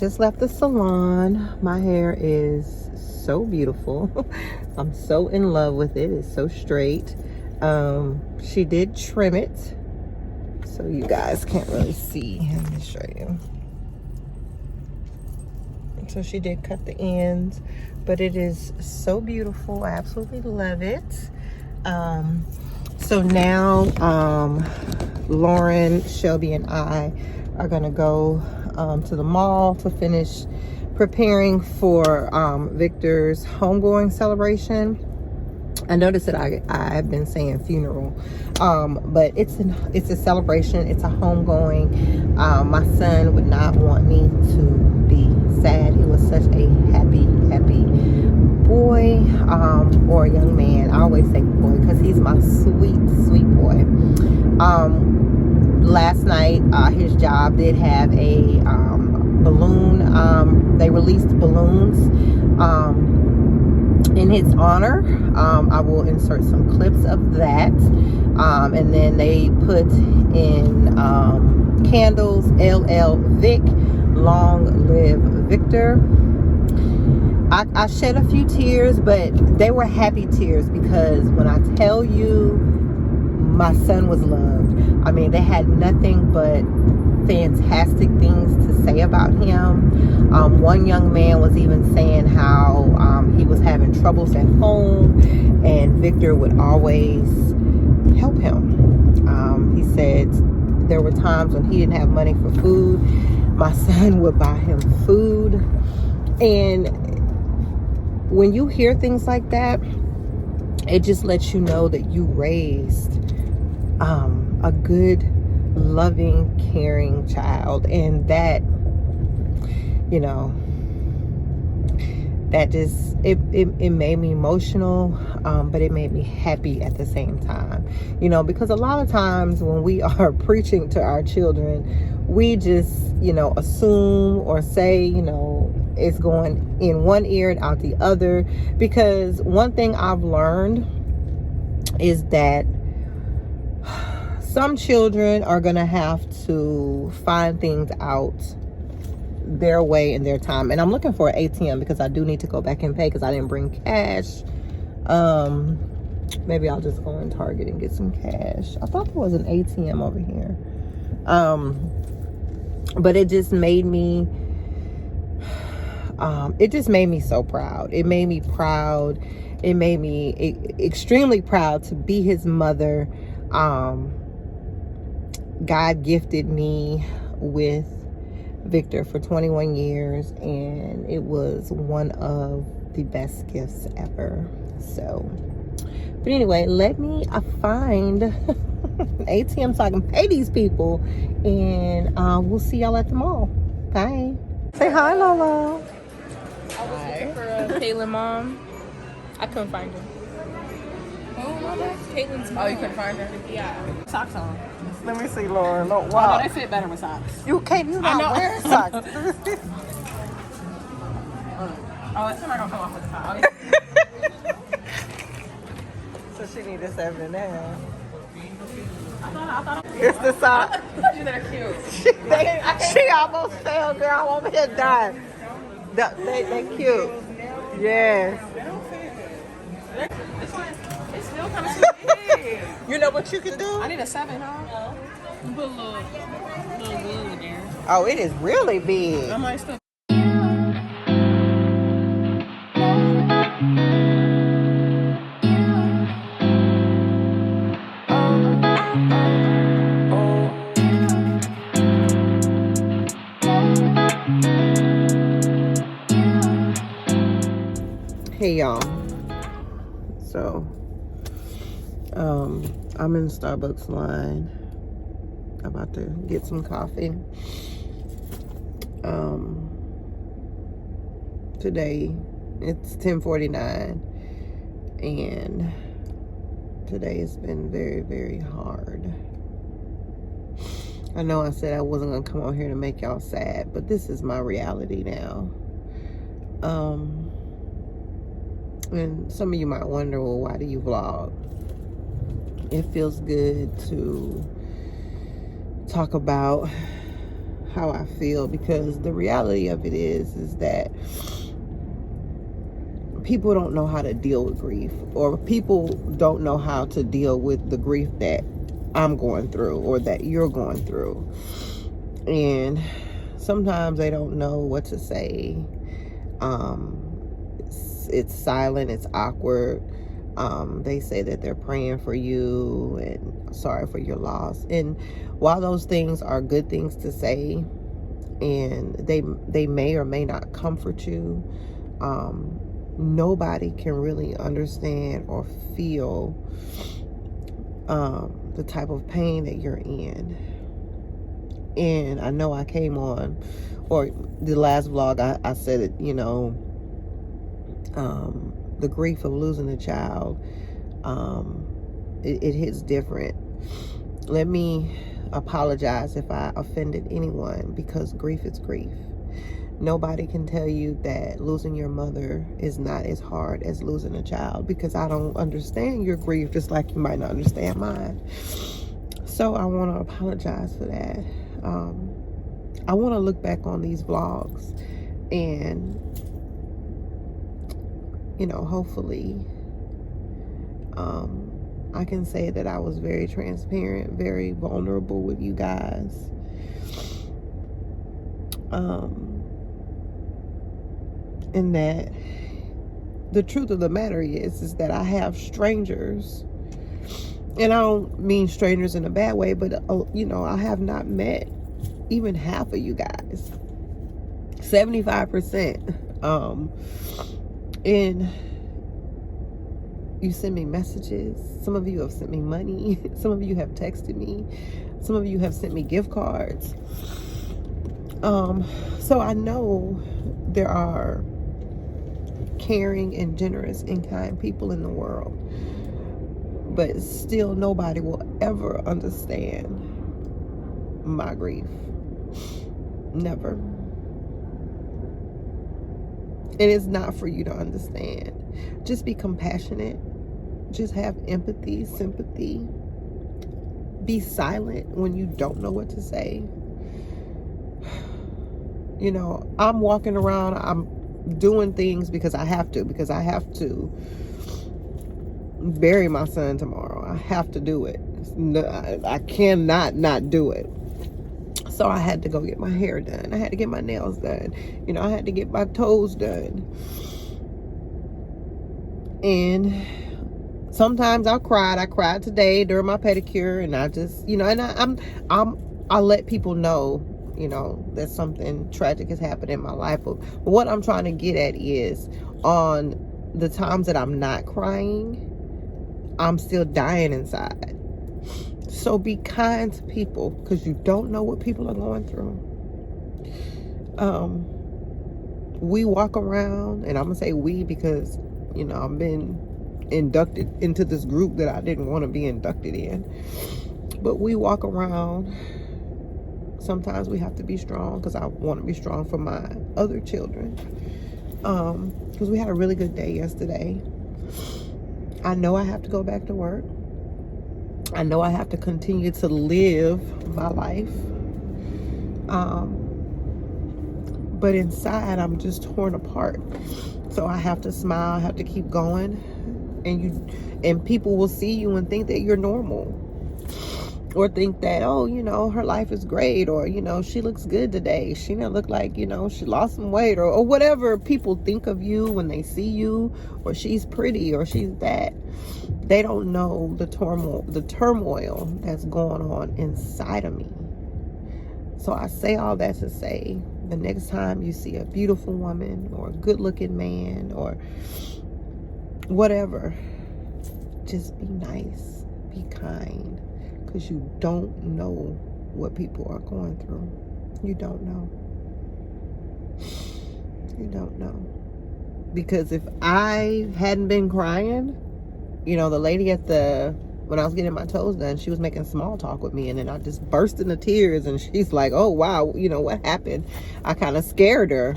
just left the salon. My hair is so beautiful. I'm so in love with it. It's so straight. She did trim it, so you guys can't really see. Let me show you. So she did cut the ends, but it is so beautiful. I absolutely love it. So now Lauren, Shelby, and I are gonna go to the mall to finish preparing for Victor's homegoing celebration. I noticed that I've been saying funeral, but it's a celebration. It's a homegoing. My son would not want me to be sad. He was such a happy boy, or a young man. I always say boy because he's my sweet boy. Last night, his job did have a balloon. They released balloons in his honor. I will insert some clips of that. And then they put in candles, LL Vic, long live Victor. I shed a few tears, but they were happy tears because when I tell you my son was loved, I mean, they had nothing but fantastic things to say about him. One young man was even saying how he was having troubles at home and Victor would always help him. He said there were times when he didn't have money for food. My son would buy him food. And when you hear things like that, it just lets you know that you raised a good, loving, caring child. And that, you know, that just it made me emotional, but it made me happy at the same time, you know, because a lot of times when we are preaching to our children, we just, you know, assume or say, you know, it's going in one ear and out the other. Because one thing I've learned is that some children are gonna have to find things out their way in their time. And I'm looking for an ATM because I do need to go back and pay because I didn't bring cash. Maybe I'll just go in Target and get some cash. I thought there was an ATM over here. But it just made me so proud. It made me proud. It made me extremely proud to be his mother. God gifted me with Victor for 21 years, and it was one of the best gifts ever. So, but anyway, let me find ATM so I can pay these people, and we'll see y'all at the mall. Bye. Say hi, Lola. I was looking for a Caitlin mom. I couldn't find her. Caitlin's mom. Oh, you couldn't find her? Yeah. Socks on. Let me see, Lauren. Look, wow. Oh, no, they fit better with socks. You not wear socks. Oh, it's not gonna come off with the top. So she need a 7.5. I thought it's the sock. They're cute. She almost fell, girl. I'm over here dying. They cute. Yes. This one, it's still kind of too big. You know what you can do? I need a 7, huh? You put a little glue in there. Oh, it is really big. I might still. Hey y'all, so I'm in the Starbucks line. I'm about to get some coffee. Today it's 10:49 and today has been very, very hard. I know I said I wasn't gonna come on here to make y'all sad, but this is my reality now. And some of you might wonder, well, why do you vlog? It feels good to talk about how I feel, because the reality of it is that people don't know how to deal with grief, or people don't know how to deal with the grief that I'm going through or that you're going through. And sometimes they don't know what to say. It's silent, it's awkward. They say that they're praying for you and sorry for your loss. And while those things are good things to say, and they may or may not comfort you, nobody can really understand or feel the type of pain that you're in. And I know I came on, or the last vlog, I said it, the grief of losing a child, it hits different. Let me apologize if I offended anyone, because grief is grief. Nobody can tell you that losing your mother is not as hard as losing a child, because I don't understand your grief just like you might not understand mine. So I want to apologize for that. I want to look back on these vlogs and, hopefully I can say that I was very transparent, very vulnerable with you guys. And that the truth of the matter is that I have strangers, and I don't mean strangers in a bad way, but I have not met even half of you guys, 75%. And you send me messages. Some of you have sent me money. Some of you have texted me. Some of you have sent me gift cards. So I know there are caring and generous and kind people in the world, but still nobody will ever understand my grief. Never. And it's not for you to understand. Just be compassionate. Just have empathy, sympathy. Be silent when you don't know what to say. I'm walking around, I'm doing things because I have to bury my son tomorrow. I have to do it. I cannot not do it. So I had to go get my hair done. I had to get my nails done. I had to get my toes done. And sometimes I cried. I cried today during my pedicure, and I just, and I let people know, that something tragic has happened in my life. But what I'm trying to get at is, on the times that I'm not crying, I'm still dying inside. So be kind to people, because you don't know what people are going through. We walk around, and I'm gonna say we because I've been inducted into this group that I didn't want to be inducted in. But we walk around. Sometimes we have to be strong, because I want to be strong for my other children. Because we had a really good day yesterday. I know I have to go back to work. I know I have to continue to live my life. But inside, I'm just torn apart. So I have to smile. I have to keep going. And people will see you and think that you're normal. Or think that, her life is great. Or, she looks good today. She didn't look like, she lost some weight. Or whatever people think of you when they see you. Or she's pretty. Or she's that. They don't know the turmoil that's going on inside of me. So I say all that to say, the next time you see a beautiful woman or a good-looking man or whatever, just be nice, be kind, because you don't know what people are going through. You don't know. You don't know. Because if I hadn't been crying, the lady when I was getting my toes done, she was making small talk with me, and then I just burst into tears, and she's like, oh wow, what happened? I kind of scared her.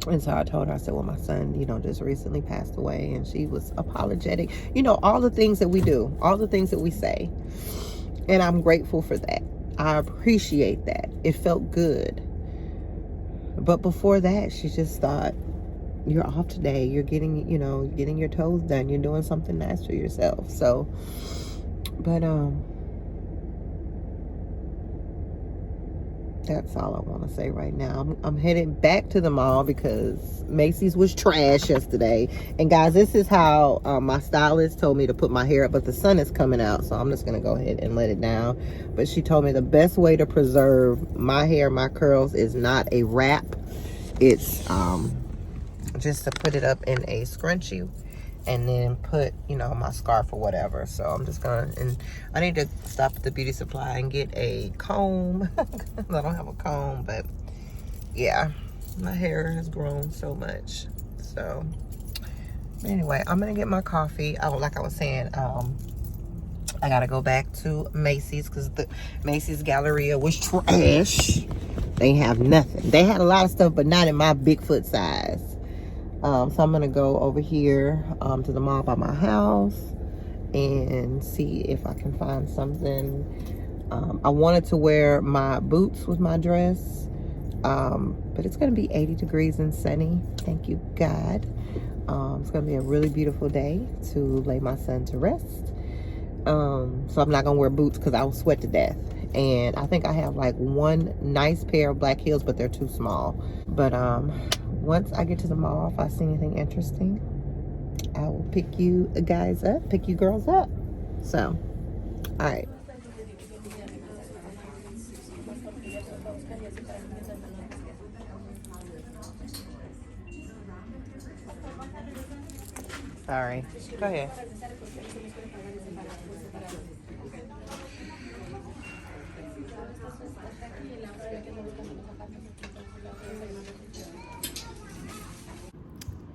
And so I told her, I said, well, my son, just recently passed away. And she was apologetic. All the things that we do, all the things that we say. And I'm grateful for that. I appreciate that. It felt good. But before that, she just thought, you're off today. You're getting, getting your toes done. You're doing something nice for yourself. So, but that's all I want to say right now. I'm headed back to the mall because Macy's was trash yesterday. And guys, this is how my stylist told me to put my hair up, but the sun is coming out, so I'm just going to go ahead and let it down. But she told me the best way to preserve my hair, my curls, is not a wrap. It's just to put it up in a scrunchie and then put, my scarf or whatever. So I'm just gonna, and I need to stop at the beauty supply and get a comb. I don't have a comb, but yeah, my hair has grown so much. So anyway, I'm gonna get my coffee. Oh, like I was saying, I gotta go back to Macy's because the Macy's Galleria was trash. They have nothing. They had a lot of stuff, but not in my Bigfoot size. So I'm gonna go over here to the mall by my house and see if I can find something. I wanted to wear my boots with my dress, but it's gonna be 80 degrees and sunny. Thank you, God. It's gonna be a really beautiful day to lay my son to rest. So I'm not gonna wear boots because I will sweat to death. And I think I have like one nice pair of black heels, but they're too small. But once I get to the mall, if I see anything interesting, I will pick you guys up, pick you girls up. So, all right. Sorry. Go ahead.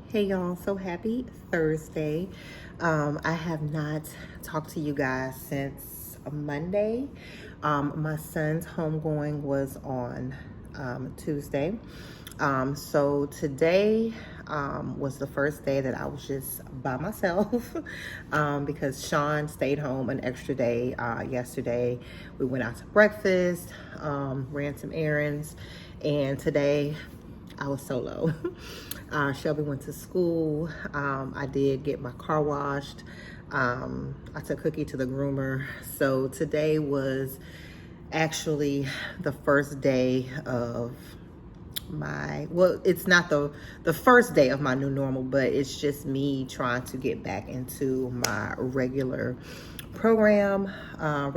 Hey y'all, so happy Thursday. I have not talked to you guys since Monday. My son's homegoing was on Tuesday. So today was the first day that I was just by myself because Sean stayed home an extra day yesterday. We went out to breakfast, ran some errands, and today I was solo. Shelby went to school. I did get my car washed. I took Cookie to the groomer. So today was actually the first day of it's not the first day of my new normal, but it's just me trying to get back into my regular programming. I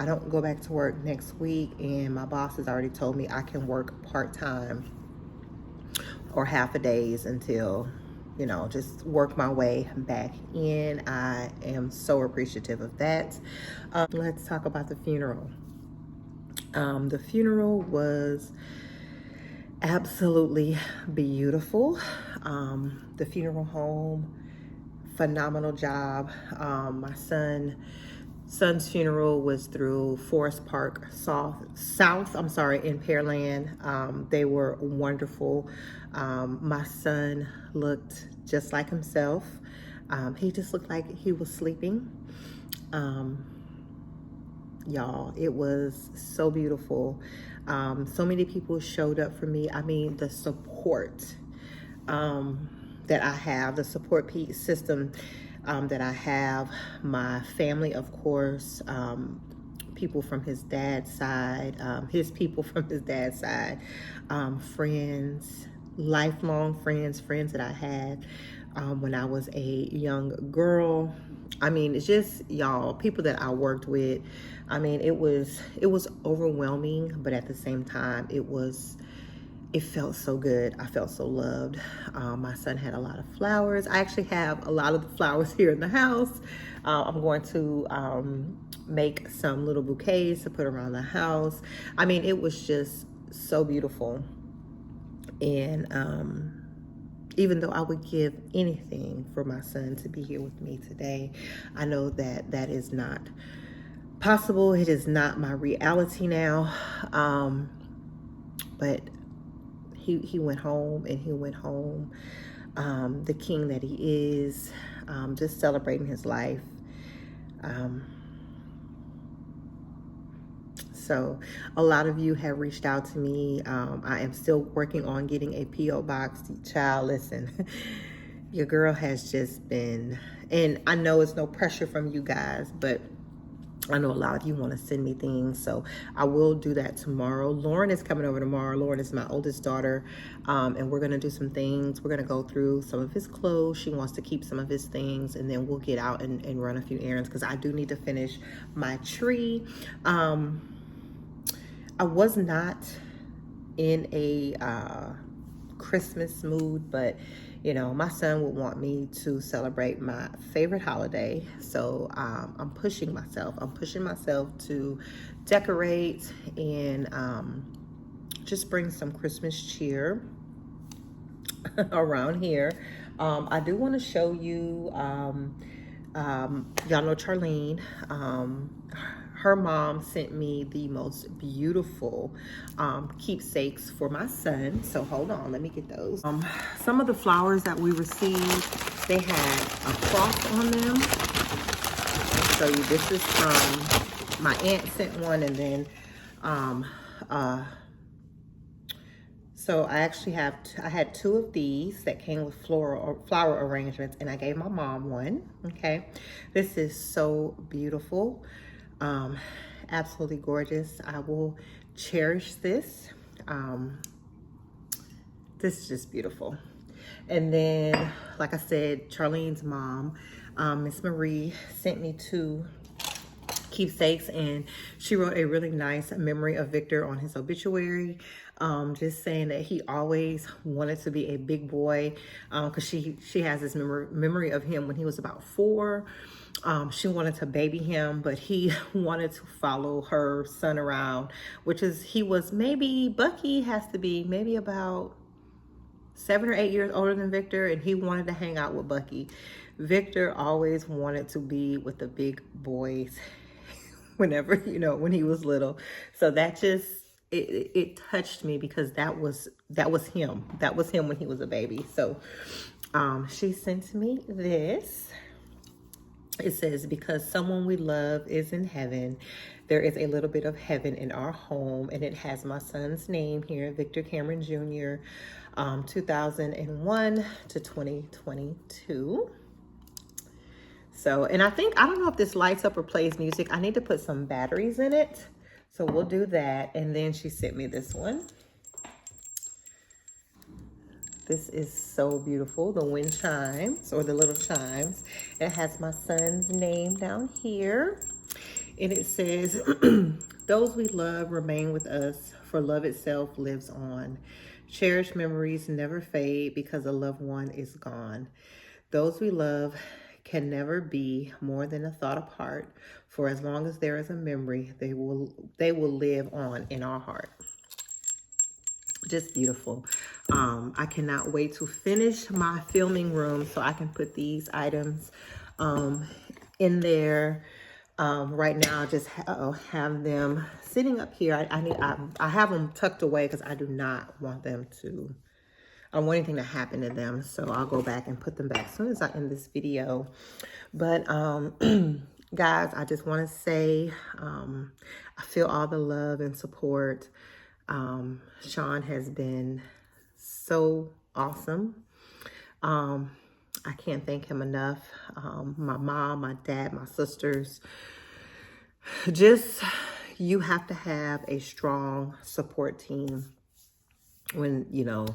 don't go back to work next week, and my boss has already told me I can work part-time or half a days until, just work my way back in. I am so appreciative of that. Let's talk about the funeral. The funeral was absolutely beautiful. The funeral home, phenomenal job. My son's funeral was through Forest Park South, in Pearland. They were wonderful. My son looked just like himself. He just looked like he was sleeping. Y'all, it was so beautiful. So many people showed up for me. I mean, the support that I have, the support system that I have, my family, of course, people from his dad's side, his people from his dad's side, friends, lifelong friends that I had when I was a young girl. I mean, it's just, y'all, people that I worked with. I mean, it was overwhelming, but at the same time, it felt so good. I felt so loved. My son had a lot of flowers. I actually have a lot of the flowers here in the house. I'm going to make some little bouquets to put around the house. I mean, it was just so beautiful. And even though I would give anything for my son to be here with me today, I know that that is not possible. It is not my reality now. But he went home, and he went home the king that he is, just celebrating his life. So a lot of you have reached out to me. I am still working on getting a P.O. box. Child, listen, your girl has just been, and I know it's no pressure from you guys, but I know a lot of you want to send me things, so I will do that tomorrow. Lauren is coming over tomorrow. Lauren is my oldest daughter, and we're going to do some things. We're going to go through some of his clothes. She wants to keep some of his things, and then we'll get out and run a few errands because I do need to finish my tree. I was not in a Christmas mood, but you know, my son would want me to celebrate my favorite holiday. So I'm pushing myself. I'm pushing myself to decorate and just bring some Christmas cheer around here. I do want to show you, y'all know Charlene. Her mom sent me the most beautiful keepsakes for my son. So hold on, let me get those. Some of the flowers that we received, they had a cross on them. I'll show you. This is from my aunt sent one, and then so I actually have, I had 2 of these that came with flower arrangements, and I gave my mom one, okay? This is so beautiful. Absolutely gorgeous. I will cherish this. This is just beautiful. And then, like I said, Charlene's mom, Miss Marie, sent me 2 keepsakes, and she wrote a really nice memory of Victor on his obituary, just saying that he always wanted to be a big boy, because she has this memory of him when he was about 4. She wanted to baby him, but he wanted to follow her son around, which is, he was maybe, Bucky has to be maybe about 7 or 8 years older than Victor, and he wanted to hang out with Bucky. Victor always wanted to be with the big boys whenever, you know, when he was little. So that just, it touched me, because that was him. That was him when he was a baby. So she sent me this. It says, because someone we love is in heaven, there is a little bit of heaven in our home. And it has my son's name here, Victor Cameron Jr., 2001 to 2022. So, and I don't know if this lights up or plays music. I need to put some batteries in it. So we'll do that. And then she sent me this one. This is so beautiful, the wind chimes, or the little chimes. It has my son's name down here. And it says, those we love remain with us, for love itself lives on. Cherished memories never fade because a loved one is gone. Those we love can never be more than a thought apart, for as long as there is a memory, they will live on in our heart. Just beautiful. I cannot wait to finish my filming room so I can put these items in there. Right now, I just have them sitting up here. I have them tucked away because I do not want them to, I don't want anything to happen to them. So I'll go back and put them back as soon as I end this video. But guys, I just want to say I feel all the love and support. Sean has been so awesome. I can't thank him enough. My mom, my dad, my sisters, just, you have to have a strong support team when, you know,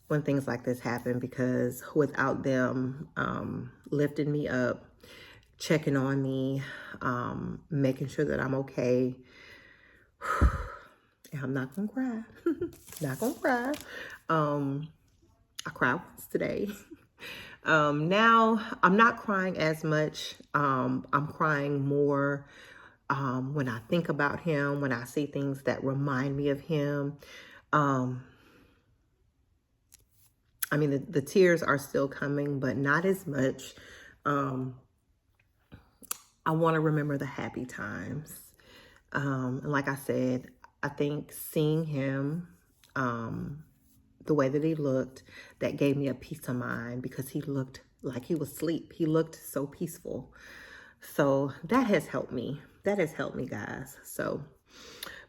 when things like this happen, because without them lifting me up, checking on me, making sure that I'm okay, I'm not gonna cry. Not gonna cry. I cried once today. Now I'm not crying as much. I'm crying more when I think about him, when I see things that remind me of him. I mean, the tears are still coming, but not as much. I want to remember the happy times. And like I said, I think seeing him, the way that he looked, that gave me a peace of mind, because he looked like he was asleep. He looked so peaceful. So that has helped me. That has helped me, guys. So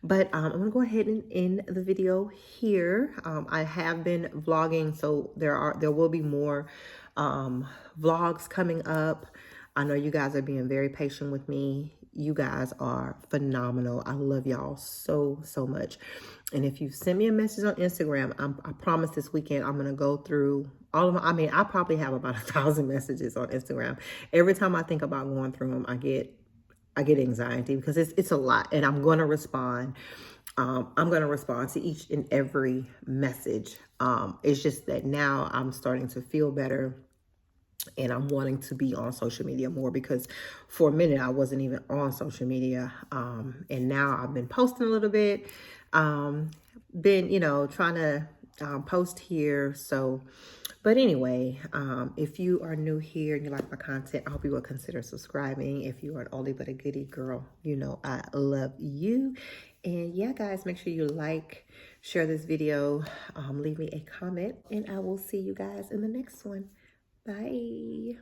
But I'm gonna go ahead and end the video here. I have been vlogging, so there will be more vlogs coming up. I know you guys are being very patient with me. You guys are phenomenal. I love y'all so, so much. And if you send me a message on Instagram, I promise this weekend I'm gonna go through all of them. I mean, I probably have about 1,000 messages on Instagram. Every time I think about going through them, I get anxiety because it's a lot, and I'm going to respond. I'm going to respond to each and every message. It's just that now I'm starting to feel better, and I'm wanting to be on social media more, because for a minute I wasn't even on social media. And now I've been posting a little bit, been, trying to post here. So, but anyway, if you are new here and you like my content, I hope you will consider subscribing. If you are an oldie but a goodie girl, I love you. And yeah, guys, make sure you like, share this video, leave me a comment, and I will see you guys in the next one. Bye.